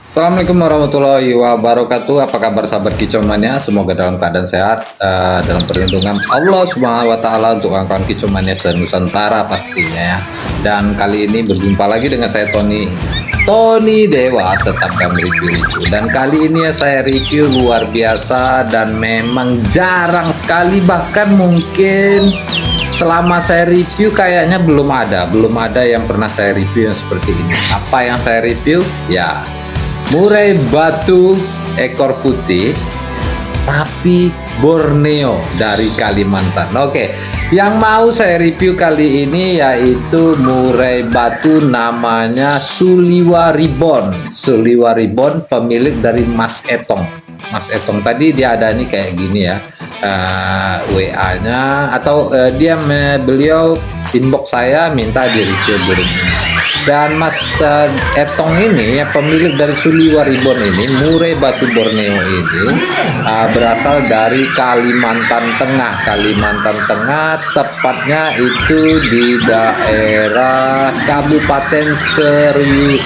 Assalamualaikum warahmatullahi wabarakatuh. Apa kabar sahabat Kicomania? Semoga dalam keadaan sehat, dalam perlindungan Allah Subhanahu wa taala untuk kawan-kawan Kicomania se-Nusantara pastinya ya. Dan kali ini berjumpa lagi dengan saya Tony Dewa, tetap kami review. Dan kali ini ya saya review luar biasa dan memang jarang sekali, bahkan mungkin selama saya review kayaknya belum ada yang pernah saya review yang seperti ini. Apa yang saya review? Ya, murai batu ekor putih tapi Borneo dari Kalimantan. Oke, yang mau saya review kali ini yaitu murai batu namanya Suliwa Ribbon. Suliwa Ribbon pemilik dari Mas Etong. Mas Etong tadi dia ada nih kayak gini ya, WA-nya atau beliau inbox saya minta di review burung ini. Dan Mas Etong ini pemilik dari Suliwa Ribbon ini, murai batu Borneo ini berasal dari Kalimantan Tengah. Kalimantan Tengah tepatnya itu di daerah Kabupaten Seruyan,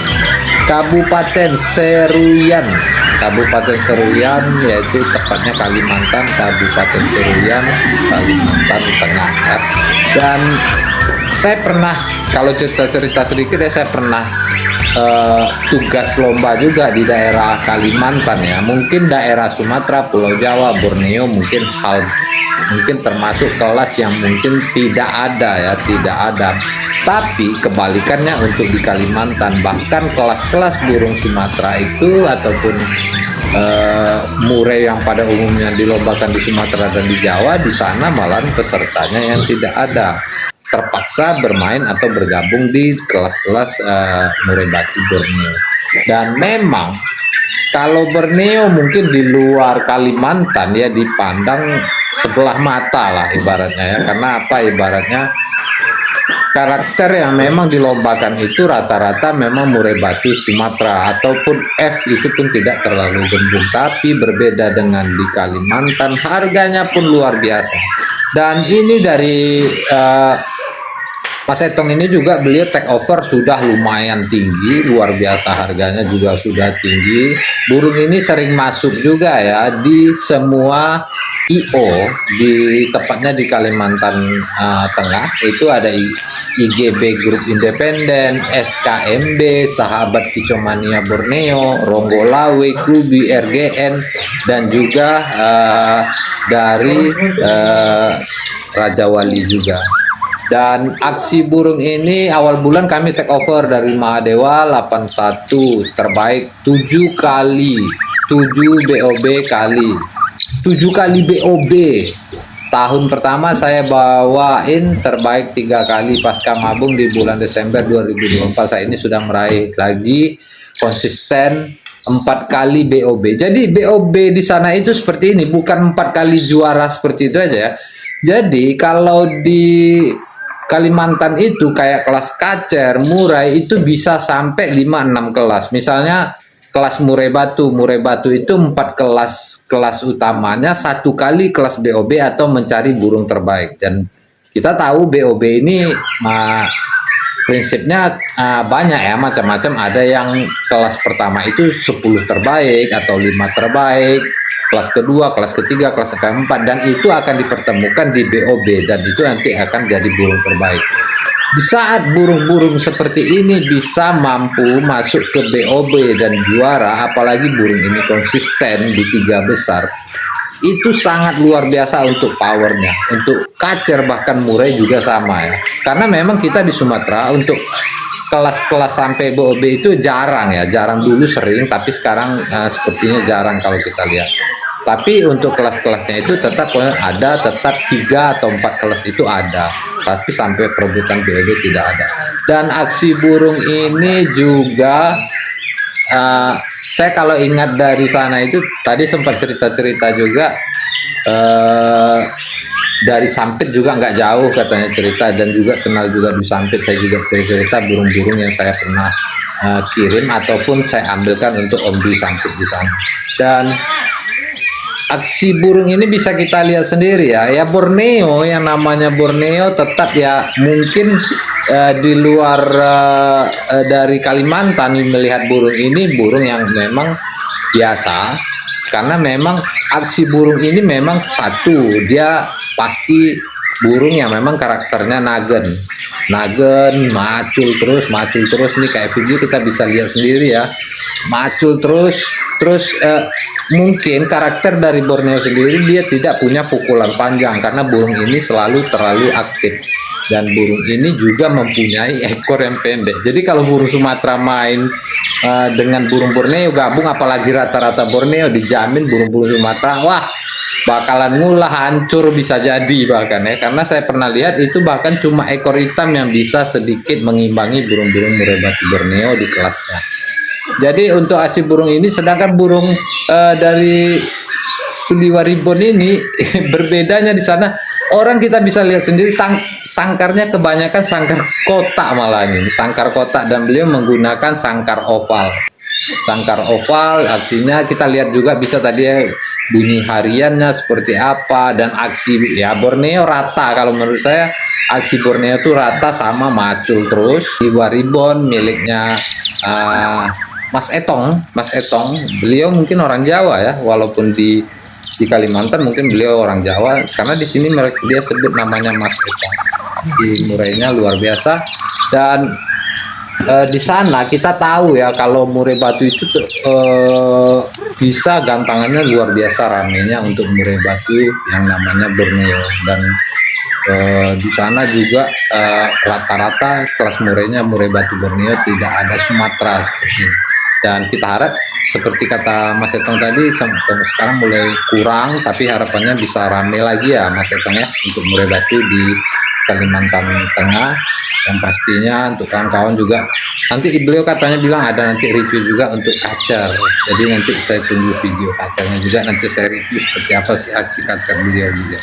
yaitu tepatnya Kalimantan, Kabupaten Seruyan, Kalimantan Tengah ya. Dan saya pernah, kalau cerita sedikit ya, saya pernah tugas lomba juga di daerah Kalimantan ya. Mungkin daerah Sumatera, Pulau Jawa, Borneo mungkin termasuk kelas yang mungkin tidak ada. Tapi kebalikannya untuk di Kalimantan, bahkan kelas-kelas burung Sumatera itu ataupun murai yang pada umumnya dilombakan di Sumatera dan di Jawa, di sana malah pesertanya yang tidak ada, terpaksa bermain atau bergabung di kelas-kelas murai batu Borneo. Dan memang kalau Borneo mungkin di luar Kalimantan ya dipandang sebelah mata lah ibaratnya ya. Karena apa? Ibaratnya karakter yang memang dilombakan itu rata-rata memang murai batu Sumatera ataupun F itu pun tidak terlalu gembung. Tapi berbeda dengan di Kalimantan, harganya pun luar biasa. Dan ini dari Mas Etong ini juga beliau take over sudah lumayan tinggi, luar biasa, harganya juga sudah tinggi. Burung ini sering masuk juga ya di semua IO, tepatnya di Kalimantan Tengah itu ada IGB Grup Independen, SKMB, Sahabat Kicomania Borneo, Ronggolawe, Kubi, RGN, dan juga dari Raja Wali juga. Dan aksi burung ini awal bulan kami take over dari Mahadewa 81 terbaik 7 kali 7 BOB kali 7 kali BOB. Tahun pertama saya bawain terbaik 3 kali pasca mabung di bulan Desember 2024. Saya ini sudah meraih lagi konsisten 4 kali BOB. Jadi BOB di sana itu seperti ini, bukan 4 kali juara seperti itu aja ya. Jadi kalau di Kalimantan itu kayak kelas kacer, murai itu bisa sampai 5-6 kelas. Misalnya kelas murai batu itu 4 kelas utamanya, 1 kali kelas BOB atau mencari burung terbaik. Dan kita tahu BOB ini prinsipnya banyak ya, macam-macam. Ada yang kelas pertama itu 10 terbaik atau 5 terbaik, kelas kedua, kelas ketiga, kelas keempat, dan itu akan dipertemukan di BOB dan itu nanti akan jadi burung terbaik. Di saat burung-burung seperti ini bisa mampu masuk ke BOB dan juara, apalagi burung ini konsisten di 3 besar, itu sangat luar biasa untuk powernya. Untuk kacer bahkan murai juga sama ya. Karena memang kita di Sumatera untuk kelas-kelas sampai BOB itu jarang ya, jarang. Dulu sering, tapi sekarang sepertinya jarang kalau kita lihat. Tapi untuk kelas-kelasnya itu tetap ada, tetap 3 atau 4 kelas itu ada, tapi sampai perebutan BOB tidak ada. Dan aksi burung ini juga saya kalau ingat dari sana itu tadi sempat cerita-cerita juga, dari Sampit juga nggak jauh katanya cerita, dan juga kenal juga di Sampit. Saya juga cerita burung-burung yang saya pernah kirim ataupun saya ambilkan untuk Om Dwi Sampit di sana. Dan aksi burung ini bisa kita lihat sendiri ya. Ya Borneo, yang namanya Borneo tetap ya mungkin di luar dari Kalimantan melihat burung ini burung yang memang biasa, karena memang aksi burung ini memang satu, dia pasti burung yang memang karakternya nagen macul terus nih, kayak video kita bisa lihat sendiri ya, macul terus mungkin karakter dari Borneo sendiri dia tidak punya pukulan panjang karena burung ini selalu terlalu aktif, dan burung ini juga mempunyai ekor yang pendek. Jadi kalau burung Sumatera main dengan burung Borneo gabung, apalagi rata-rata Borneo, dijamin burung-burung Sumatera wah bakalan ngulah, hancur bisa jadi bahkan ya, karena saya pernah lihat itu bahkan cuma ekor hitam yang bisa sedikit mengimbangi burung-burung murai batu Borneo di kelasnya. Jadi untuk aksi burung ini, sedangkan burung dari Suliwaribon ini berbedanya di sana, orang kita bisa lihat sendiri sangkarnya kebanyakan sangkar kotak, malah ini sangkar kotak, dan beliau menggunakan sangkar oval. Sangkar oval aksinya kita lihat juga bisa tadi ya, bunyi hariannya seperti apa, dan aksi ya Borneo rata. Kalau menurut saya aksi Borneo itu rata sama macul terus. Di Waribon miliknya Mas Etong, beliau mungkin orang Jawa ya, walaupun di Kalimantan mungkin beliau orang Jawa, karena di sini dia sebut namanya Mas Etong. Di murainya luar biasa, dan di sana kita tahu ya kalau murai batu itu bisa gantangannya luar biasa ramenya untuk murai batu yang namanya Borneo, dan di sana juga rata-rata kelas murainya murai batu Borneo, tidak ada Sumatera seperti ini. Dan kita harap seperti kata Mas Etong tadi, sekarang mulai kurang, tapi harapannya bisa rame lagi ya Mas Etong ya untuk murai batu di Kalimantan Tengah. Dan pastinya untuk kawan-kawan juga, nanti beliau katanya bilang ada nanti review juga untuk kacer, jadi nanti saya tunggu video kacernya juga, nanti saya review seperti apa sih aksi kacer beliau juga.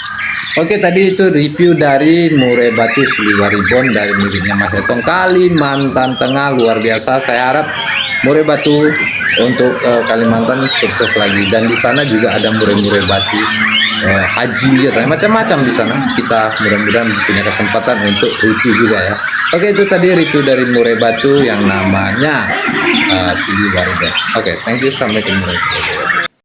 Oke, tadi itu review dari murai batu Suliwaribon dari miliknya Mas Etong Kalimantan Tengah, luar biasa. Saya harap murai batu untuk Kalimantan sukses lagi, dan di sana juga ada murai-murai batu haji ya, macam-macam di sana. Kita mudah-mudahan punya kesempatan untuk review juga ya. Oke, itu tadi review dari murai batu yang namanya Suliwaribon. Oke, thank you, sampai ketemu lagi.